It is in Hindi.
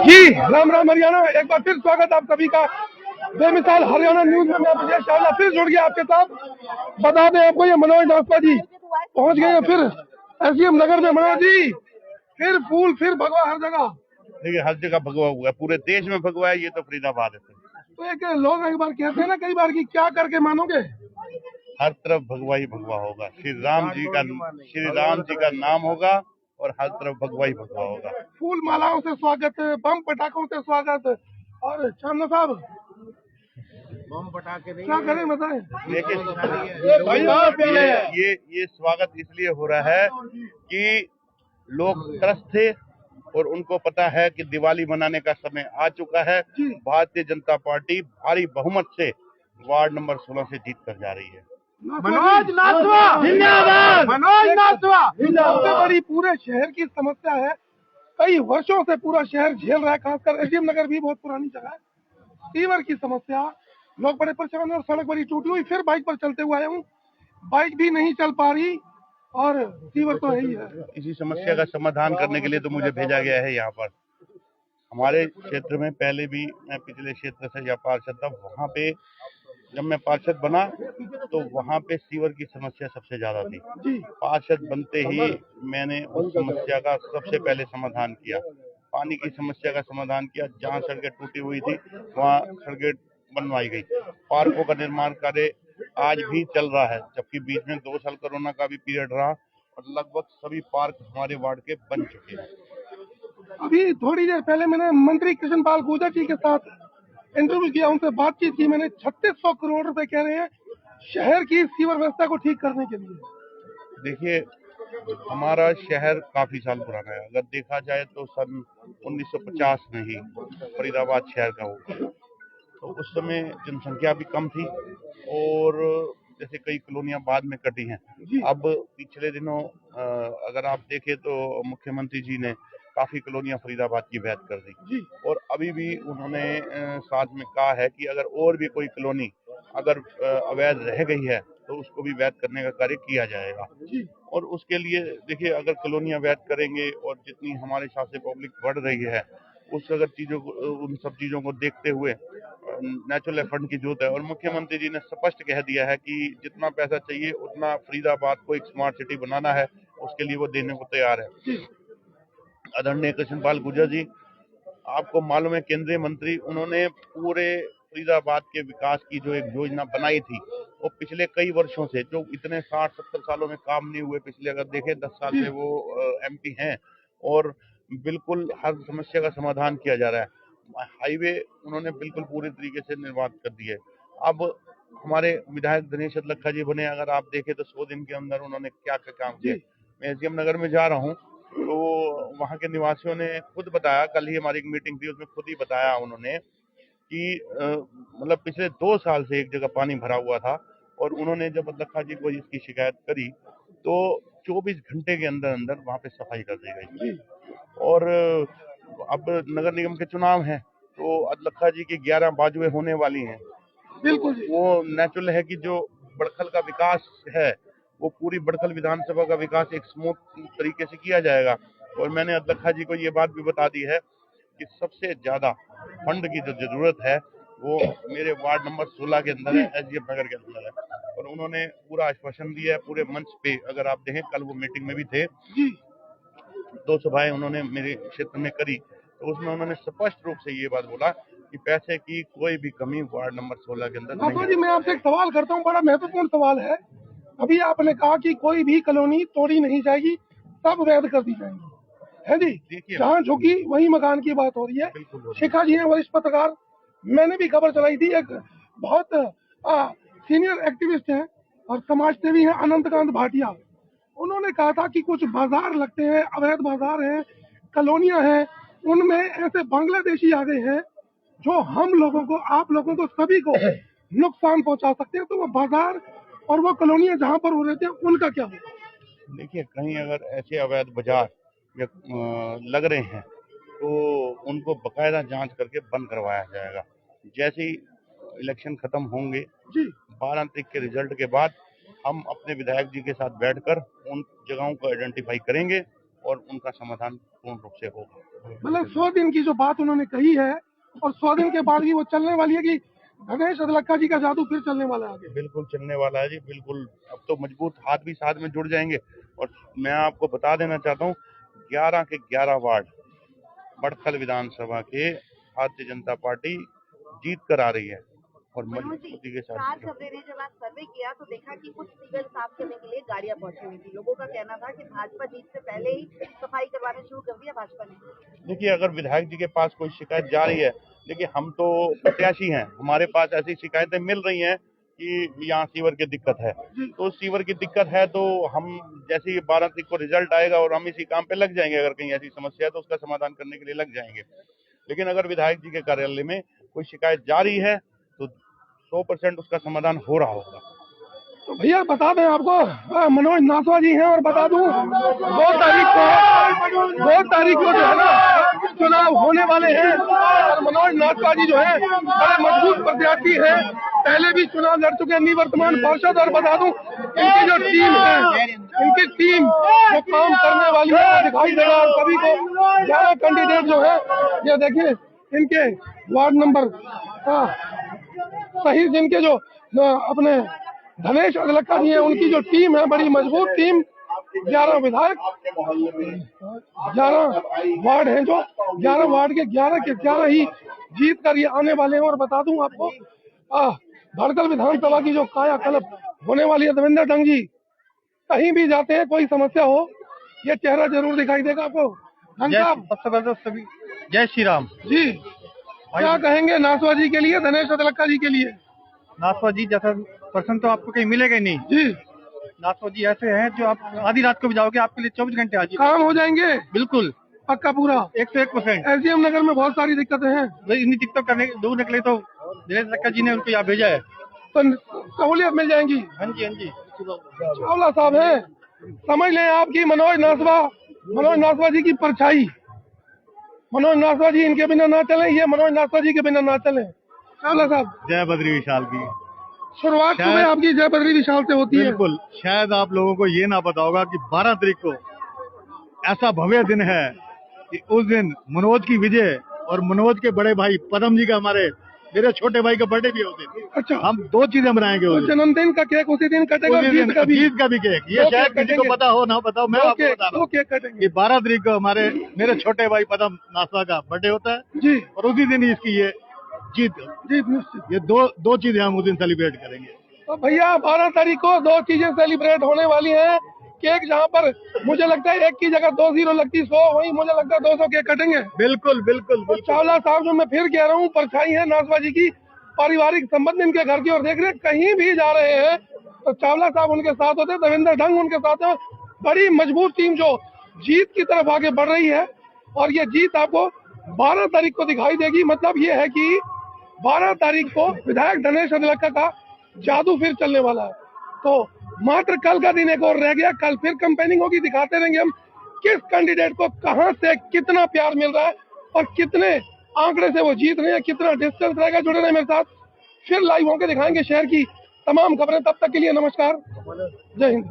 जी राम राम हरियाणा, एक बार फिर स्वागत आप सभी का बेमिसाल हरियाणा न्यूज में। मैं विजय चावला फिर जुड़ गया आपके साथ। बता दें आपको, ये मनोज नागपा जी पहुंच गए हैं फिर एसडीएम नगर में। मनोज जी, फिर फूल फिर भगवा हर जगह। देखिए, हर जगह भगवा हुआ है, पूरे देश में भगवा है। ये तो फरीदाबाद है। तो एक लोग एक बार कहते हैं ना कई बार की, क्या करके मानोगे? हर तरफ भगवा ही भगवा होगा। श्री राम जी का नाम होगा और हर तरफ भगवा ही भगवा होगा। फूल मालाओं से स्वागत, बम पटाखों से स्वागत। और चांदना साहब, बम पटाखे नहीं, क्या करें बताएं? देखिए, ये स्वागत इसलिए हो रहा है कि लोग त्रस्त थे और उनको पता है कि दिवाली मनाने का समय आ चुका है। भारतीय जनता पार्टी भारी बहुमत से वार्ड नंबर 16 से जीत कर जा रही है। मनोज नाथवा जिंदाबाद, मनोज नाथवा जिंदाबाद। सबसे बड़ी पूरे शहर की समस्या है, कई वर्षों से पूरा शहर झेल रहा है, खासकर एसडीएम नगर भी बहुत पुरानी जगह है। सीवर की समस्या, लोग बड़े परेशान हैं और सड़क बड़ी टूटी हुई। फिर बाइक पर चलते हुए आया हूँ, बाइक भी नहीं चल पा रही और सीवर तो है ही है। इसी समस्या का समाधान करने के लिए तो मुझे भेजा गया है यहाँ पर। हमारे क्षेत्र में पहले भी मैं पिछले क्षेत्र से या पार्षद था, वहाँ पे जब मैं पार्षद बना तो वहाँ पे सीवर की समस्या सबसे ज्यादा थी। पार्षद बनते ही मैंने उस समस्या का सबसे पहले समाधान किया। पानी की समस्या का समाधान किया। जहाँ सड़कें टूटी हुई थी वहाँ सड़कें बनवाई गई। पार्कों का निर्माण कार्य आज भी चल रहा है, जबकि बीच में 2 साल कोरोना का भी पीरियड रहा और लगभग सभी पार्क हमारे वार्ड के बन चुके हैं। अभी थोड़ी देर पहले मैंने मंत्री कृष्ण पाल गुर्जर जी के साथ इंटरव्यू किया, उनसे बातचीत की मैंने। 3600 करोड़ रुपए कह रहे हैं शहर की सीवर व्यवस्था को ठीक करने के लिए। देखिए, हमारा शहर काफी साल पुराना है। अगर देखा जाए तो सन 1950 में ही फरीदाबाद शहर का हुआ, तो उस समय जनसंख्या भी कम थी और जैसे कई कॉलोनियां बाद में कटी हैं। अब पिछले दिनों अगर आप देखें तो मुख्यमंत्री जी ने काफी कॉलोनियां फरीदाबाद की वैध कर दी और अभी भी उन्होंने साथ में कहा है कि अगर और भी कोई कॉलोनी अगर अवैध रह गई है तो उसको भी वैध करने का कार्य किया जाएगा। और उसके लिए देखिए, अगर कॉलोनियां वैध करेंगे और जितनी हमारे हिसाब से पब्लिक बढ़ रही है, उस अगर चीजों को, उन सब चीजों को देखते हुए नेचुरल फंड की जरूरत है। और मुख्यमंत्री जी ने स्पष्ट कह दिया है कि जितना पैसा चाहिए उतना फरीदाबाद को एक स्मार्ट सिटी बनाना है, उसके लिए वो देने को तैयार है। आदरणीय कृष्ण पाल गुर्जर जी, आपको मालूम है, केंद्रीय मंत्री, उन्होंने पूरे फरीदाबाद के विकास की जो एक योजना बनाई थी, वो पिछले कई वर्षों से, जो इतने 60-70 सालों में काम नहीं हुए, पिछले अगर देखें 10 साल से वो एमपी हैं और बिल्कुल हर समस्या का समाधान किया जा रहा है। हाईवे उन्होंने बिल्कुल पूरी तरीके से निर्माण कर दिए। अब हमारे विधायक दिनेश अदलखा जी बने, अगर आप देखें तो 100 दिन के अंदर उन्होंने क्या क्या काम किए। मैं एसडीएम नगर में जा रहा हूँ तो वहाँ के निवासियों ने खुद बताया, कल ही हमारी एक मीटिंग थी, उसमें खुद ही बताया उन्होंने कि मतलब पिछले 2 साल से एक जगह पानी भरा हुआ था और उन्होंने जब अदलखा जी को इसकी शिकायत करी तो 24 घंटे के अंदर अंदर वहाँ पे सफाई कर दी गई। और अब नगर निगम के चुनाव हैं तो अदलखा जी की 11 बाजुएं होने वाली हैं। बिल्कुल वो नेचुरल है कि जो बड़खल का विकास है वो पूरी बड़खल विधानसभा का विकास एक स्मूथ तरीके से किया जाएगा। और मैंने अदलखा जी को ये बात भी बता दी है कि सबसे ज्यादा फंड की जो जरूरत है वो मेरे वार्ड नंबर 16 के अंदर है, एसडीएम नगर के अंदर है। और उन्होंने पूरा आश्वासन दिया है पूरे मंच पे। अगर आप देखें, कल वो मीटिंग में भी थे, 2 सभाएं उन्होंने मेरे क्षेत्र में करी, तो उसमें उन्होंने स्पष्ट रूप से ये बात बोला कि पैसे की कोई भी कमी वार्ड नंबर 16 के अंदर नहीं है। जी, मैं आपसे एक सवाल करता हूँ, बड़ा महत्वपूर्ण सवाल है। अभी आपने कहा कि कोई भी कॉलोनी तोड़ी नहीं जाएगी, सब वैध कर दी जाएंगी, है जी? जहाँ झुकी वही मकान की बात हो रही है। शिखा जी हैं वरिष्ठ पत्रकार, मैंने भी खबर चलाई थी, एक बहुत सीनियर एक्टिविस्ट हैं और समाज सेवी हैं, अनंतकांत भाटिया। उन्होंने कहा था कि कुछ बाजार लगते हैं, अवैध बाजार हैं, कॉलोनियां हैं, उनमें ऐसे बांग्लादेशी आ गए हैं जो हम लोगों को, आप लोगों को, सभी को नुकसान पहुंचा सकते हैं। तो वो बाजार और वो कॉलोनियां जहां पर हो रहे थे उनका क्या होगा? देखिए, कहीं अगर ऐसे अवैध बाजार या लग रहे हैं तो उनको बकायदा जांच करके बंद करवाया जाएगा। जैसे ही इलेक्शन खत्म होंगे, 12 तारीख के रिजल्ट के बाद हम अपने विधायक जी के साथ बैठकर उन जगहों को आइडेंटिफाई करेंगे और उनका समाधान पूर्ण रूप से होगा। मतलब 100 दिन की जो बात उन्होंने कही है और 100 दिन के बाद भी वो चलने वाली है कि गणेश अदलक्का जी का जादू फिर चलने वाला है आगे? बिल्कुल चलने वाला है जी, बिल्कुल। अब तो मजबूत हाथ भी साथ में जुड़ जाएंगे। और मैं आपको बता देना चाहता हूँ, 11 के 11 वार्ड बड़खल विधानसभा के भारतीय जनता पार्टी जीत कर आ रही है और मजबूती के साथ। कार खबरें ने जब आज सर्वे किया तो देखा कि कुछ फिगर साफ करने के लिए गाड़ियां पहुंची हुई थी। लोगों का कहना था कि भाजपा जीत से पहले ही सफाई करवाना शुरू कर दिया भाजपा ने। देखिए, अगर विधायक जी के पास कोई शिकायत जा रही है, देखिए हम तो प्रत्याशी हैं, हमारे पास ऐसी शिकायतें मिल रही हैं कि यहाँ सीवर की दिक्कत है, तो सीवर की दिक्कत है तो हम जैसे ही 12 तारीख को रिजल्ट आएगा और हम इसी काम पे लग जाएंगे। अगर कहीं ऐसी समस्या है तो उसका समाधान करने के लिए लग जाएंगे। लेकिन अगर विधायक जी के कार्यालय में कोई शिकायत जारी है तो 100% उसका समाधान हो रहा होगा। तो भैया बता दें आपको, मनोज नासवा जी हैं और बता दूं 2 तारीख को जो है ना चुनाव होने वाले हैं और मनोज नासवा जी जो है बड़े मजबूत प्रत्याशी हैं, पहले भी चुनाव लड़ चुके हैं, निवर्तमान पार्षद। और बता दूं इनकी जो टीम है, इनकी टीम जो काम करने वाली है वो दिखाई दे रहा है। सभी को 11 कैंडिडेट जो है, ये देखिए इनके वार्ड नंबर सही, जिनके जो अपने धनेश अदलक्का जी हैं, उनकी जो टीम है बड़ी मजबूत टीम। 11 विधायक, 11 वार्ड हैं, जो 11 वार्ड के 11 ही जीत कर ये आने वाले हैं। और बता दूं आपको भड़कल विधानसभा की जो कायाकल्प होने वाली है, देवेंद्र डंग जी कहीं भी जाते हैं, कोई समस्या हो, ये चेहरा जरूर दिखाई देगा आपको। डंग साहब, सबसे पहले तो सभी जय श्री राम जी, क्या कहेंगे नासवा जी के लिए, धनेश अदलक्का जी के लिए? नासवा जी जैसा पर्सन तो आपको कहीं मिलेगा ही नहीं जी, नासवा जी ऐसे हैं जो आप आधी रात को भी जाओगे आपके लिए 24 घंटे आज काम हो जाएंगे बिल्कुल पक्का पूरा 101%। एसडीएम नगर में बहुत सारी दिक्कतें हैं, इतनी दिक्कत करने दूर निकले तो दिनेश अदलक्का जी ने उनको यहाँ भेजा है। तो सहूलियत मिल जाएंगी। हाँ जी, हाँ जी। चावला साहब हैं, समझ लें आपकी मनोज नासवा जी की परछाई। मनोज नासवा जी इनके बिना ना चले, ये मनोज नासवा जी के बिना ना चले। चावला साहब, जय बद्री विशाल की शुरुआत सुबह आपकी जय बद्री विशाल से होती है। बिल्कुल। शायद आप लोगों को ये ना पता होगा कि 12 तारीख को ऐसा भव्य दिन है कि उस दिन मनोज की विजय और मनोज के बड़े भाई पदम जी का, मेरे छोटे भाई का बर्थडे भी है उस दिन। अच्छा, हम 2 चीजें बनाएंगे उस दिन। जन्मदिन का केक उसी दिन कटेगा, जीत का भी केक। ये शायद किसी को पता हो ना पता हो, मैं आपको बता रहा हूँ केक कटेंगे। कि 12 तारीख को मेरे छोटे भाई पदम नासवा का बर्थडे होता है जी, और उसी दिन ही इसकी ये जीत निश्चित। ये दो चीजें हम उस दिन सेलिब्रेट करेंगे। तो भैया 12 तारीख को 2 चीजें सेलिब्रेट होने वाली हैं। केक जहाँ पर मुझे लगता है 1 की जगह 2 0 लगती 100, वहीं मुझे लगता है 200 केक कटेंगे। बिल्कुल बिल्कुल तो चावला साहब, जो मैं फिर कह रहा हूँ, परछाई है नासवा जी की, पारिवारिक संबंध इनके घर की ओर देख रहे, कहीं भी जा रहे हैं तो चावला साहब उनके साथ होते, देवेंद्र डंग उनके साथ है। बड़ी मजबूत टीम जो जीत की तरफ आगे बढ़ रही है और ये जीत आपको 12 तारीख को दिखाई देगी। मतलब ये है कि 12 तारीख को विधायक धनेश अदलक्का का जादू फिर चलने वाला है। तो मात्र कल का दिन एक और रह गया, कल फिर कैंपेनिंग होगी, दिखाते रहेंगे हम किस कैंडिडेट को कहां से कितना प्यार मिल रहा है और कितने आंकड़े से वो जीत रहे हैं, कितना डिस्टेंस रहेगा। जुड़े रहे मेरे साथ, फिर लाइव होकर दिखाएंगे शहर की तमाम खबरें। तब तक के लिए नमस्कार, जय हिंद।